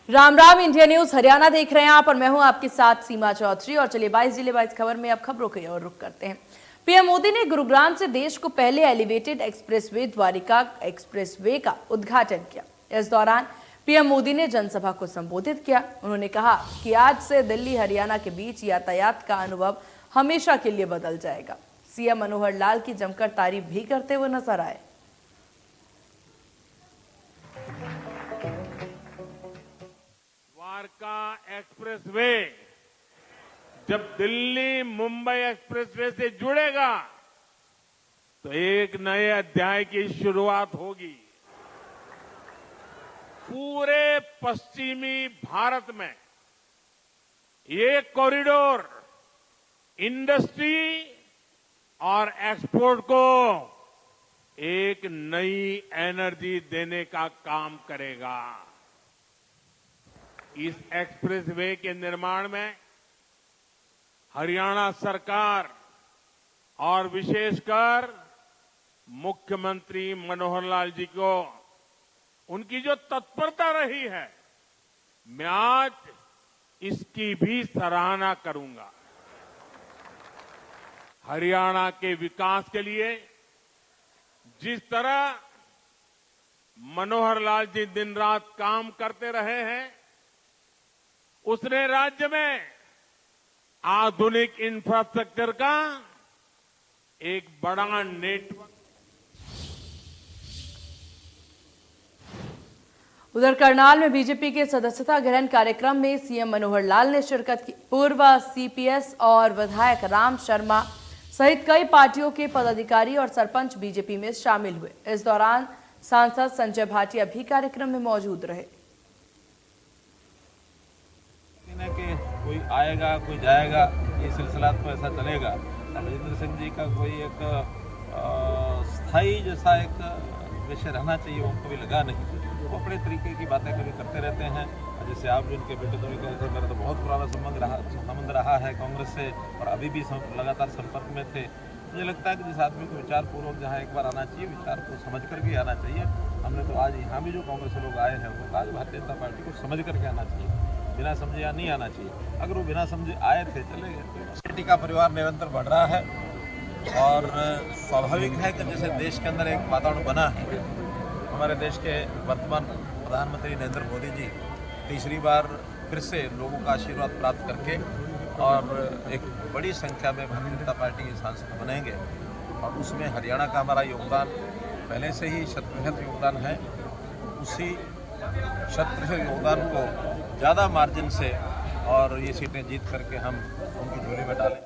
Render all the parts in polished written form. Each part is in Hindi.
राम राम, इंडिया न्यूज हरियाणा देख रहे हैं आप और मैं हूं आपके साथ सीमा चौधरी। और चलिए 22 जिले 22 खबर में अब खबरों की ओर रुख करते हैं। पीएम मोदी ने गुरुग्राम से देश को पहले एलिवेटेड एक्सप्रेसवे द्वारिका एक्सप्रेसवे का उद्घाटन किया। इस दौरान पीएम मोदी ने जनसभा को संबोधित किया। उन्होंने कहा कि आज से दिल्ली हरियाणा के बीच यातायात का अनुभव हमेशा के लिए बदल जाएगा। सीएम मनोहर लाल की जमकर तारीफ भी करते हुए नजर आए। द्वारका एक्सप्रेसवे जब दिल्ली मुंबई एक्सप्रेसवे से जुड़ेगा तो एक नए अध्याय की शुरुआत होगी। पूरे पश्चिमी भारत में ये कॉरिडोर इंडस्ट्री और एक्सपोर्ट को एक नई एनर्जी देने का काम करेगा। इस एक्सप्रेसवे के निर्माण में हरियाणा सरकार और विशेषकर मुख्यमंत्री मनोहर लाल जी को उनकी जो तत्परता रही है, मैं आज इसकी भी सराहना करूंगा। हरियाणा के विकास के लिए जिस तरह मनोहर लाल जी दिन रात काम करते रहे हैं, उसने राज्य में आधुनिक इंफ्रास्ट्रक्चर का एक बड़ा नेटवर्क। उधर करनाल में बीजेपी के सदस्यता ग्रहण कार्यक्रम में सीएम मनोहर लाल ने शिरकत की। पूर्व सीपीएस और विधायक राम शर्मा सहित कई पार्टियों के पदाधिकारी और सरपंच बीजेपी में शामिल हुए। इस दौरान सांसद संजय भाटिया भी कार्यक्रम में मौजूद रहे। कि कोई आएगा कोई जाएगा, ये सिलसिला तो ऐसा चलेगा। राजेंद्र सिंह जी का कोई एक स्थायी जैसा एक विषय रहना चाहिए, उनको भी लगा नहीं। वो अपने तरीके की बातें कभी करते रहते हैं। जैसे आप जो उनके बेटे दोनों कह रहे थे, मेरा तो बहुत पुराना संबंध रहा है कांग्रेस से और अभी भी लगातार संपर्क में थे। मुझे लगता है कि जिस आदमी को विचारपूर्वक जहाँ एक बार आना चाहिए, विचार को समझ करके आना चाहिए। हमने तो आज यहाँ भी जो कांग्रेस के लोग आए हैं उन्होंने कहा भारतीय जनता पार्टी को समझ करके आना चाहिए, बिना समझे या नहीं आना चाहिए। अगर वो बिना समझे आए थे चले गए। पार्टी का परिवार निरंतर बढ़ रहा है और स्वाभाविक है कि जैसे देश के अंदर एक वातावरण बना है। हमारे देश के वर्तमान प्रधानमंत्री नरेंद्र मोदी जी तीसरी बार फिर से लोगों का आशीर्वाद प्राप्त करके और एक बड़ी संख्या में भारतीय जनता पार्टी के सांसद बनेंगे और उसमें हरियाणा का हमारा योगदान पहले से ही 100% योगदान है। उसी 100% योगदान को ज़्यादा मार्जिन से और ये सीटें जीत करके हम उनकी झोली में डालें।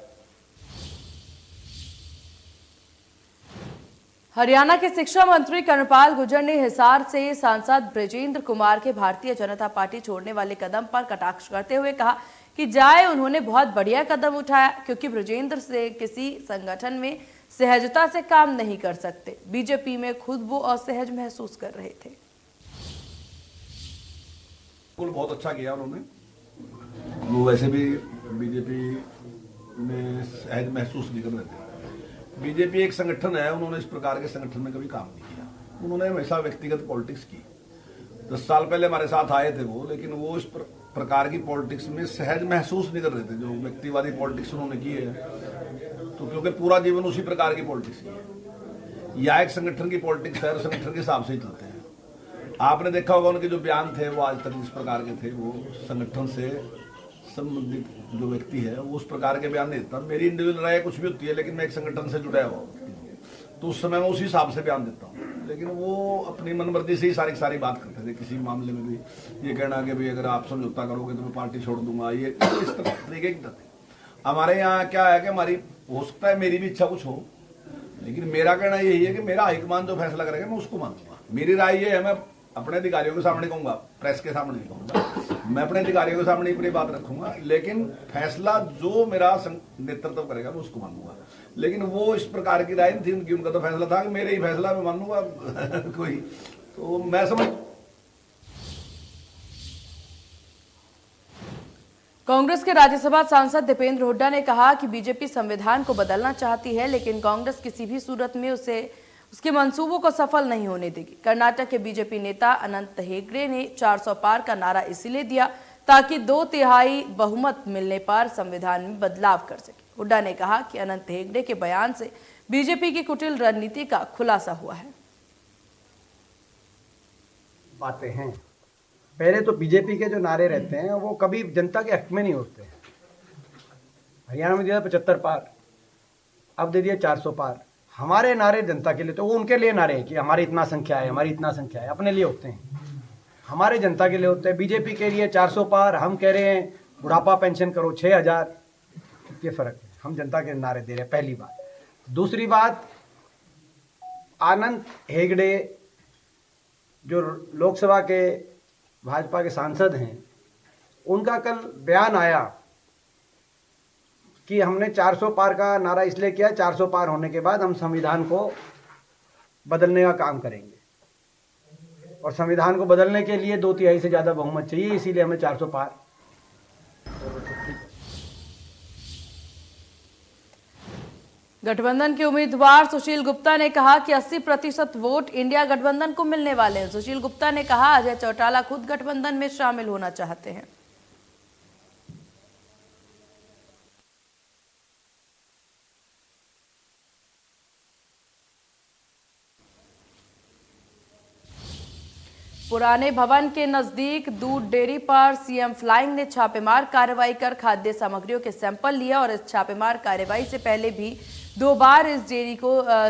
हरियाणा के शिक्षा मंत्री कर्णपाल गुर्जर ने हिसार से सांसद ब्रजेंद्र कुमार के भारतीय जनता पार्टी छोड़ने वाले कदम पर कटाक्ष करते हुए कहा कि जाए उन्होंने बहुत बढ़िया कदम उठाया, क्योंकि ब्रजेंद्र से किसी संगठन में सहजता से काम नहीं कर सकते। बीजेपी में खुद वो असहज महसूस कर रहे थे। बहुत अच्छा किया उन्होंने। वो वैसे भी बीजेपी में सहज महसूस नहीं कर रहे थे। बीजेपी एक संगठन है, उन्होंने इस प्रकार के संगठन में कभी काम नहीं किया। उन्होंने हमेशा व्यक्तिगत पॉलिटिक्स की। 10 साल पहले हमारे साथ आए थे वो, लेकिन वो इस प्रकार की पॉलिटिक्स में सहज महसूस नहीं कर रहे थे। जो व्यक्तिवादी पॉलिटिक्स उन्होंने की है, तो क्योंकि पूरा जीवन उसी प्रकार की पॉलिटिक्स की है। या एक संगठन की पॉलिटिक्स है और संगठन के हिसाब से ही चलते हैं। आपने देखा होगा उनके जो बयान थे वो आज तक इस प्रकार के थे। वो संगठन से संबंधित जो व्यक्ति है वो उस प्रकार के बयान नहीं देता। मेरी इंडिविजुअल राय कुछ भी होती है, लेकिन मैं एक संगठन से जुड़ा हुआ तो उस समय मैं उसी हिसाब से बयान देता हूँ। लेकिन वो अपनी मनमर्जी से ही सारी बात करते थे। किसी मामले में भी ये कहना कि भाई अगर आप समझौता करोगे तो मैं पार्टी छोड़ दूंगा, ये इस तरीके की। हमारे यहाँ क्या है कि हमारी हो सकता है मेरी भी इच्छा कुछ हो, लेकिन मेरा कहना यही है कि मेरा हाईकमान जो फैसला करेगा मैं उसको मानूंगा। मेरी राय ये है, मैं अपने अधिकारियों के सामने कहूंगा, प्रेस के सामने नहीं कहूंगा। मैं अपने अधिकारियों के सामने अपनी बात रखूंगा, लेकिन फैसला जो मेरा नेतृत्व करेगा मैं उसको मानूंगा। लेकिन वो इस प्रकार की राय थी उनकी। उनका तो फैसला था कि मेरे ही फैसला मैं मानूंगा कोई, तो मैं समझ। कांग्रेस के राज्यसभा सांसद दीपेंद्र हुड्डा ने कहा कि बीजेपी संविधान को बदलना चाहती है, लेकिन कांग्रेस किसी भी सूरत में उसे उसके मंसूबों को सफल नहीं होने देगी। कर्नाटक के बीजेपी नेता अनंत हेगड़े ने 400 पार का नारा इसलिए दिया ताकि 2/3 बहुमत मिलने पर संविधान में बदलाव कर सके। हुड्डा ने कहा कि अनंत हेगड़े के बयान से बीजेपी की कुटिल रणनीति का खुलासा हुआ है। बातें हैं, पहले तो बीजेपी के जो नारे रहते हैं वो कभी जनता के हक में नहीं होते। हरियाणा में दिया 75 पार, अब दे दिया 400 पार। हमारे नारे जनता के लिए, तो वो उनके लिए नारे हैं कि हमारी इतना संख्या है, हमारी इतना संख्या है, अपने लिए होते हैं। हमारे जनता के लिए होते हैं। बीजेपी के लिए 400 पार, हम कह रहे हैं बुढ़ापा पेंशन करो 6000। ये फर्क है, हम जनता के नारे दे रहे हैं, पहली बात। दूसरी बात, अनंत हेगड़े जो लोकसभा के भाजपा के सांसद हैं, उनका कल बयान आया कि हमने 400 पार का नारा इसलिए किया, 400 पार होने के बाद हम संविधान को बदलने का काम करेंगे और संविधान को बदलने के लिए 2/3 से ज़्यादा बहुमत चाहिए, इसीलिए हमें 400 पार। गठबंधन के उम्मीदवार सुशील गुप्ता ने कहा कि 80% वोट इंडिया गठबंधन को मिलने वाले हैं। सुशील गुप्ता ने कहा अजय चौटाला खुद गठबंधन में शामिल होना चाहते हैं। पुराने भवन के नजदीक दूध डेयरी पर सीएम फ्लाइंग ने छापेमार कार्रवाई कर खाद्य सामग्रियों के सैंपल लिया और इस छापेमार कार्रवाई से पहले भी 2 बार इस डेयरी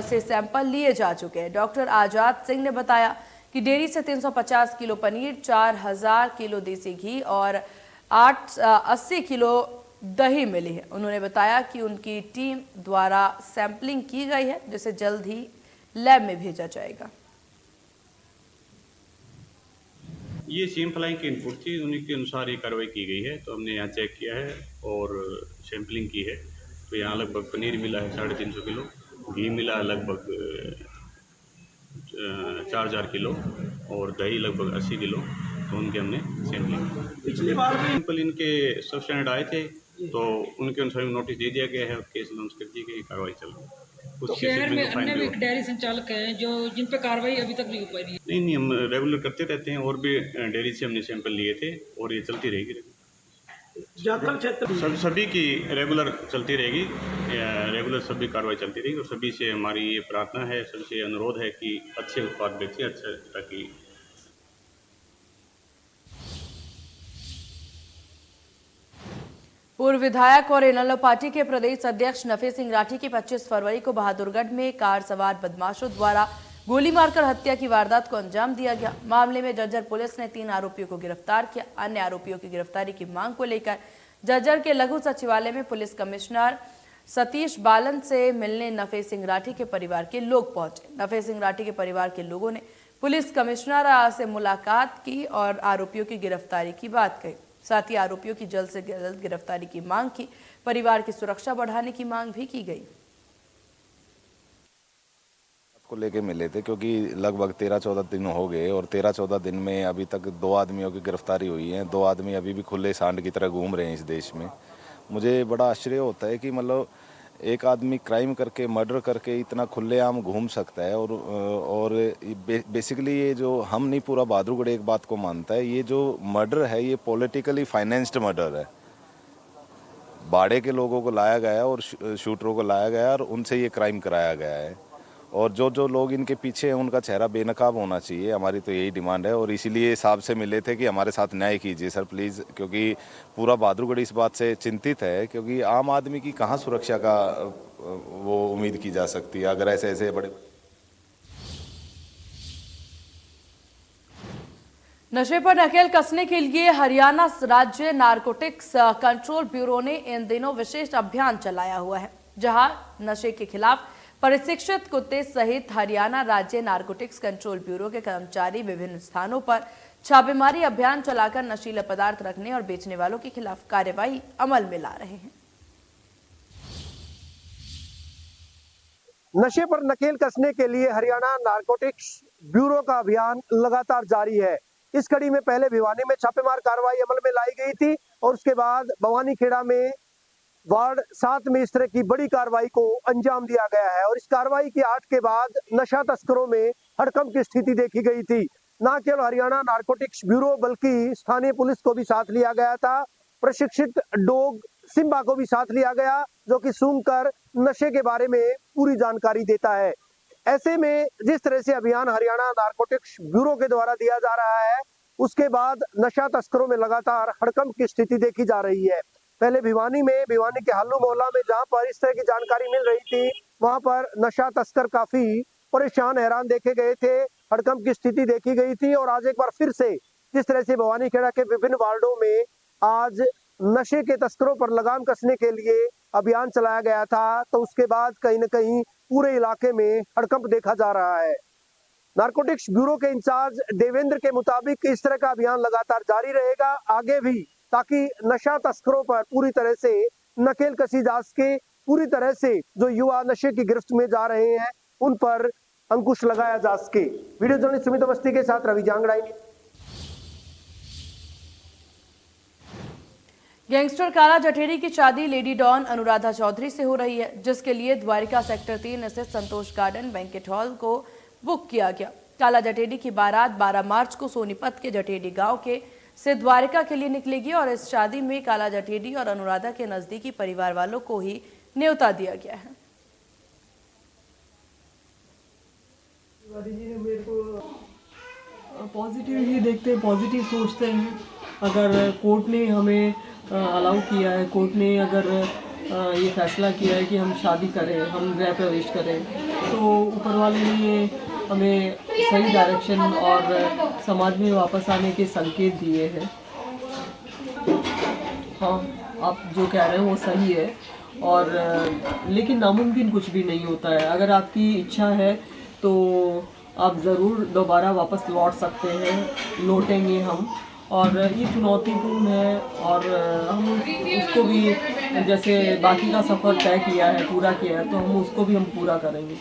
से सैंपल लिए जा चुके हैं। डॉक्टर आजाद सिंह ने बताया कि डेयरी से 350 किलो पनीर, 4000 किलो देसी घी और 80 किलो दही मिली है। उन्होंने बताया कि उनकी टीम द्वारा सैंपलिंग की गई है, जिसे जल्द ही लैब में भेजा जाएगा। ये सीएम फ्लाइंग की इनपुट थी, उन्हीं के अनुसार ये कार्रवाई की गई है। तो हमने यहाँ चेक किया है और सैम्पलिंग की है। तो यहाँ लगभग पनीर मिला है 350 किलो, घी मिला है लगभग 4000 किलो और दही लगभग 80 किलो। तो उनके हमने सैम्पलिंग, पिछली बार सैंपल इनके सब स्टैंडर्ड आए थे, तो उनके अनुसार नोटिस दे दिया गया है और केस लॉन्च कर दी गई, कार्रवाई चल रही है। तो शहर में अन्य भी डेयरी संचालक हैं जो जिन पर कार्रवाई अभी तक नहीं हो पाई है। नहीं, हम रेगुलर करते रहते हैं और भी डेयरी से हमने सैंपल लिए थे और ये चलती रहेगी। जाखल क्षेत्र सभी की रेगुलर चलती रहेगी, रेगुलर सभी कार्रवाई चलती रहेगी और सभी से हमारी ये प्रार्थना है, सबसे अनुरोध है कि अच्छे उत्पाद बेचें, अच्छे, ताकि पूर्व विधायक और इनेलो पार्टी के प्रदेश अध्यक्ष नफे सिंह राठी की 25 फरवरी को बहादुरगढ़ में कार सवार बदमाशों द्वारा गोली मारकर हत्या की वारदात को अंजाम दिया गया। मामले में जज्जर पुलिस ने 3 आरोपियों को गिरफ्तार किया। अन्य आरोपियों की गिरफ्तारी की मांग को लेकर जज्जर के लघु सचिवालय में पुलिस कमिश्नर सतीश बालन से मिलने नफे सिंह राठी के परिवार के लोग पहुंचे। नफे सिंह राठी के परिवार के लोगों ने पुलिस कमिश्नर से मुलाकात की और आरोपियों की गिरफ्तारी की बात कही। साथ ही आरोपियों की जल्द से जल्द गिरफ्तारी की मांग की। परिवार की सुरक्षा बढ़ाने की मांग भी की गई। को लेके मिले थे क्योंकि लगभग 13-14 दिन हो गए और 13-14 दिन में अभी तक 2 आदमियों की गिरफ्तारी हुई है। 2 आदमी अभी भी खुले सांड की तरह घूम रहे हैं इस देश में। मुझे बड़ा आश्चर्य होता है कि मतलब एक आदमी क्राइम करके, मर्डर करके इतना खुलेआम घूम सकता है। और बेसिकली ये जो हम नहीं, पूरा बहादुरगढ़ एक बात को मानता है, ये जो मर्डर है ये पॉलिटिकली फाइनेंस्ड मर्डर है। बाड़े के लोगों को लाया गया और शूटरों को लाया गया और उनसे ये क्राइम कराया गया है। और जो लोग इनके पीछे हैं उनका चेहरा बेनकाब होना चाहिए। हमारी तो यही डिमांड है और इसीलिए साहब से मिले थे कि हमारे साथ न्याय कीजिए सर प्लीज़, क्योंकि पूरा बहादुरगढ़ इस बात से चिंतित है, क्योंकि आम आदमी की कहाँ सुरक्षा का वो उम्मीद की जा सकती है अगर ऐसे बड़े। नशे पर नकेल कसने के लिए हरियाणा राज्य नारकोटिक्स कंट्रोल ब्यूरो ने इन दिनों विशेष अभियान चलाया हुआ है, जहां नशे के खिलाफ प्रशिक्षित कुत्ते सहित हरियाणा राज्य नारकोटिक्स कंट्रोल ब्यूरो के कर्मचारी विभिन्न स्थानों पर छापेमारी अभियान चलाकर नशीले पदार्थ रखने और बेचने वालों के खिलाफ कार्रवाई अमल में ला रहे हैं। नशे पर नकेल कसने के लिए हरियाणा नारकोटिक्स ब्यूरो का अभियान लगातार जारी है। इस कड़ी में पहले भिवानी में छापेमार कार्रवाई अमल में लाई गई थी और उसके बाद भवानी खेड़ा में वार्ड 7 में इस तरह की बड़ी कार्रवाई को अंजाम दिया गया है और इस कार्रवाई की आठ के बाद नशा तस्करों में हड़कंप की स्थिति देखी गई थी। न केवल हरियाणा नारकोटिक्स ब्यूरो बल्कि स्थानीय पुलिस को भी साथ लिया गया था। प्रशिक्षित डॉग सिम्बा को भी साथ लिया गया, जो कि सूंघकर नशे के बारे में पूरी जानकारी देता है। ऐसे में जिस तरह से अभियान हरियाणा नारकोटिक्स ब्यूरो के द्वारा दिया जा रहा है, उसके बाद नशा तस्करों में लगातार हड़कंप की स्थिति देखी जा रही है। पहले भिवानी के हालू मोहल्ला में जहां पर इस तरह की जानकारी मिल रही थी, वहां पर नशा तस्कर काफी परेशान हैरान देखे गए थे, हड़कंप की स्थिति देखी गई थी। और आज एक बार फिर से जिस तरह से भवानी खेड़ा के विभिन्न वार्डों में आज नशे के तस्करों पर लगाम कसने के लिए अभियान चलाया गया था, तो उसके बाद कहीं न कहीं पूरे इलाके में हड़कंप देखा जा रहा है। नारकोटिक्स ब्यूरो के इंचार्ज देवेंद्र के मुताबिक इस तरह का अभियान लगातार जारी रहेगा आगे भी, ताकि नशा तस्करों पर पूरी तरह से नकेल कसी जा सके, पूरी तरह से जो युवा नशे की गिरफ्त में जा रहे हैं उन पर अंकुश लगाया जा सके। वीडियो जर्नलिस्ट सुमित अवस्थी के साथ रवि जांगड़ाई। गैंगस्टर काला जठेरी की शादी लेडी डॉन अनुराधा चौधरी से हो रही है, जिसके लिए द्वारिका सेक्टर 3 स्थित संतोष गार्डन बैंकेट हॉल को बुक किया गया। काला जठेरी की बारात 12 मार्च को सोनीपत के जठेरी गांव से द्वारिका के लिए निकलेगी और इस शादी में काला जठेरी और अनुराधा के नजदीकी परिवार वालों को ही न्योता दिया गया है। तिवारी जी ने मेरे को पॉजिटिव ही देखते हैं, पॉजिटिव सोचते हैं। अगर कोर्ट ने हमें अलाउ किया है, कोर्ट ने अगर ये फैसला किया है कि हम शादी करें, हम गृह प्रवेश करें, तो ऊपर वाले ने हमें सही डायरेक्शन और समाज में वापस आने के संकेत दिए हैं। हाँ, आप जो कह रहे हैं वो सही है, और लेकिन नामुमकिन कुछ भी नहीं होता है। अगर आपकी इच्छा है तो आप ज़रूर दोबारा वापस लौट सकते हैं, लौटेंगे हम। और ये चुनौतीपूर्ण है और हम उसको भी, जैसे बाकी का सफ़र तय किया है, पूरा किया है, तो हम उसको भी हम पूरा करेंगे।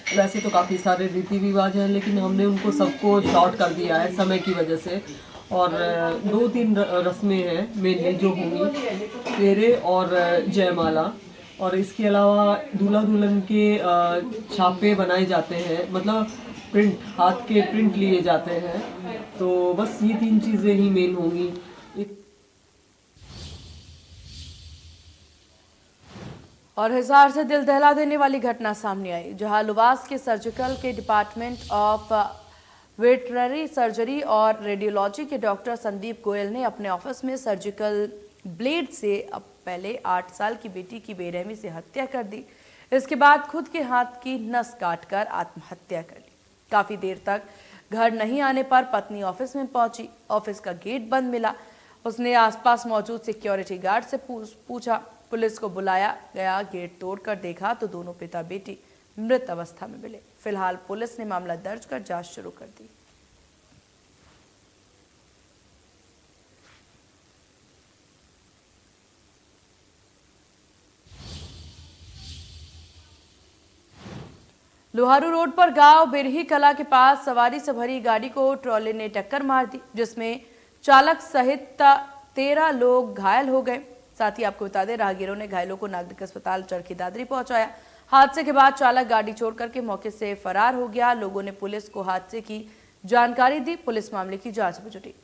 वैसे तो काफ़ी सारे रीति रिवाज हैं, लेकिन हमने उनको सबको शॉर्ट कर दिया है समय की वजह से। और 2-3 रस्में हैं मेनली जो होंगी, फेरे और जयमाला, और इसके अलावा दूल्हा दुल्हन के छापे बनाए जाते हैं, मतलब प्रिंट, हाथ के प्रिंट लिए जाते हैं। तो बस ये 3 चीज़ें ही मेन होंगी। और हिसार से दिल दहला देने वाली घटना सामने आई, जहां लुवास के सर्जिकल के डिपार्टमेंट ऑफ वेटरनरी सर्जरी और रेडियोलॉजी के डॉक्टर संदीप गोयल ने अपने ऑफिस में सर्जिकल ब्लेड से अब पहले 8 साल की बेटी की बेरहमी से हत्या कर दी। इसके बाद खुद के हाथ की नस काटकर आत्महत्या कर ली। काफी देर तक घर नहीं आने पर पत्नी ऑफिस में पहुंची। ऑफिस का गेट बंद मिला। उसने आसपास मौजूद सिक्योरिटी गार्ड से पूछा। पुलिस को बुलाया गया। गेट तोड़कर देखा तो दोनों पिता बेटी मृत अवस्था में मिले। फिलहाल पुलिस ने मामला दर्ज कर जांच शुरू कर दी। लोहारू रोड पर गांव बिरही कला के पास सवारी से भरी गाड़ी को ट्रॉले ने टक्कर मार दी, जिसमें चालक सहित 13 लोग घायल हो गए। साथ ही आपको बता दें, राहगीरों ने घायलों को नागरिक अस्पताल चरखी दादरी पहुंचाया। हादसे के बाद चालक गाड़ी छोड़ करके मौके से फरार हो गया। लोगों ने पुलिस को हादसे की जानकारी दी। पुलिस मामले की जांच में जुटी।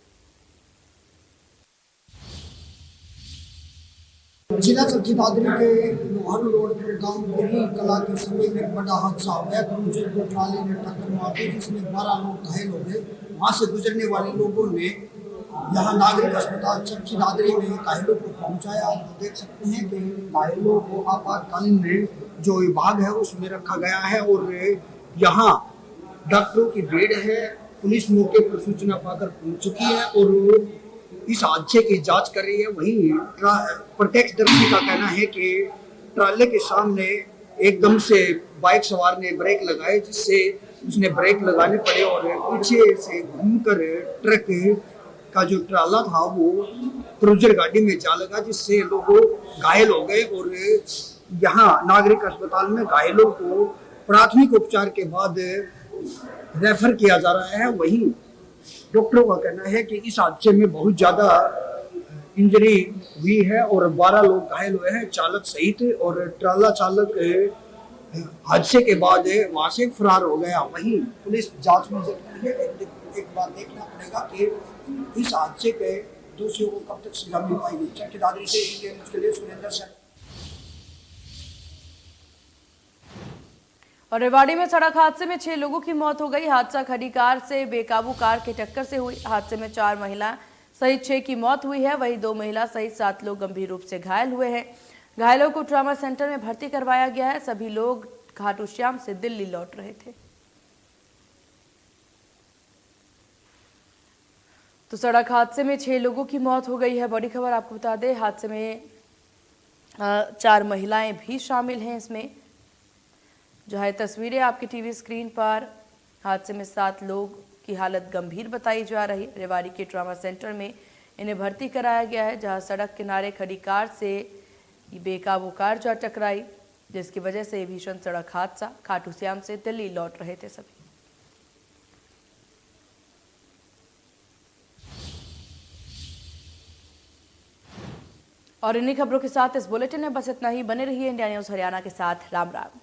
जिला चरखी दादरी के लोहारू रोड पर गांव बिरही कला के समीप एक बड़ा हादसा हो गया। क्रूजर को ट्राली ने टक्कर मार दी, जिसमें 12 लोग घायल हो गए। वहां से गुजरने वाले लोगों ने यहाँ नागरिक अस्पताल चरखी दादरी में घायलों को पहुंचाया। आप देख सकते हैं कि घायलों को आपातकालीन में जो विभाग है उसमें रखा गया है और यहाँ डॉक्टरों की भीड़ है। पुलिस मौके पर सूचना पाकर पहुंच चुकी है और इस हादसे की जांच कर रही है। वहीं प्रत्यक्षदर्शी का कहना है कि ट्राले के सामने एकदम से बाइक सवार ने ब्रेक लगाए, जिससे उसने ब्रेक लगाने पड़े और पीछे से घूमकर ट्रक का जो ट्राला था वो क्रूजर गाड़ी में जा लगा, जिससे लोग घायल हो गए। और यहाँ नागरिक अस्पताल में घायलों को प्राथमिक उपचार के बाद रेफर किया जा रहा है। वहीं डॉक्टरों का कहना है कि इस हादसे में बहुत ज्यादा इंजरी हुई है और 12 लोग घायल हुए हैं, चालक सहित। और ट्राला चालक हादसे के बाद वहां से फरार हो गया। वहीं पुलिस जांच में जुट गई है। एक बात देखना पड़ेगा कि इस हादसे के दोषियों को कब तक सजा मिल पाएगी। चक्की दादरी से इंडिया न्यूज के लिए सुरेंद्र सिंह। और रेवाड़ी में सड़क हादसे में 6 लोगों की मौत हो गई। हादसा खड़ी कार से बेकाबू कार की टक्कर से हुई। हादसे में 4 महिला सहित 6 की मौत हुई है। वहीं 2 महिला सहित 7 लोग गंभीर रूप से घायल हुए हैं। घायलों को ट्रॉमा सेंटर में भर्ती करवाया गया है। सभी लोग खाटू श्याम से दिल्ली लौट रहे थे। तो सड़क हादसे में 6 लोगों की मौत हो गई है। बड़ी खबर आपको बता दें, हादसे में 4 महिलाएं भी शामिल हैं। इसमें जो है तस्वीरें आपकी टीवी स्क्रीन पर। हादसे में 7 लोग की हालत गंभीर बताई जा रही है। रेवाड़ी के ट्रॉमा सेंटर में इन्हें भर्ती कराया गया है, जहां सड़क किनारे खड़ी कार से बेकाबू कार जा टकराई, जिसकी वजह से भीषण सड़क हादसा। खाटू श्याम से दिल्ली लौट रहे थे सभी। और इन्हीं खबरों के साथ इस बुलेटिन में बस इतना ही। बने रहिए इंडिया न्यूज हरियाणा के साथ। राम राम।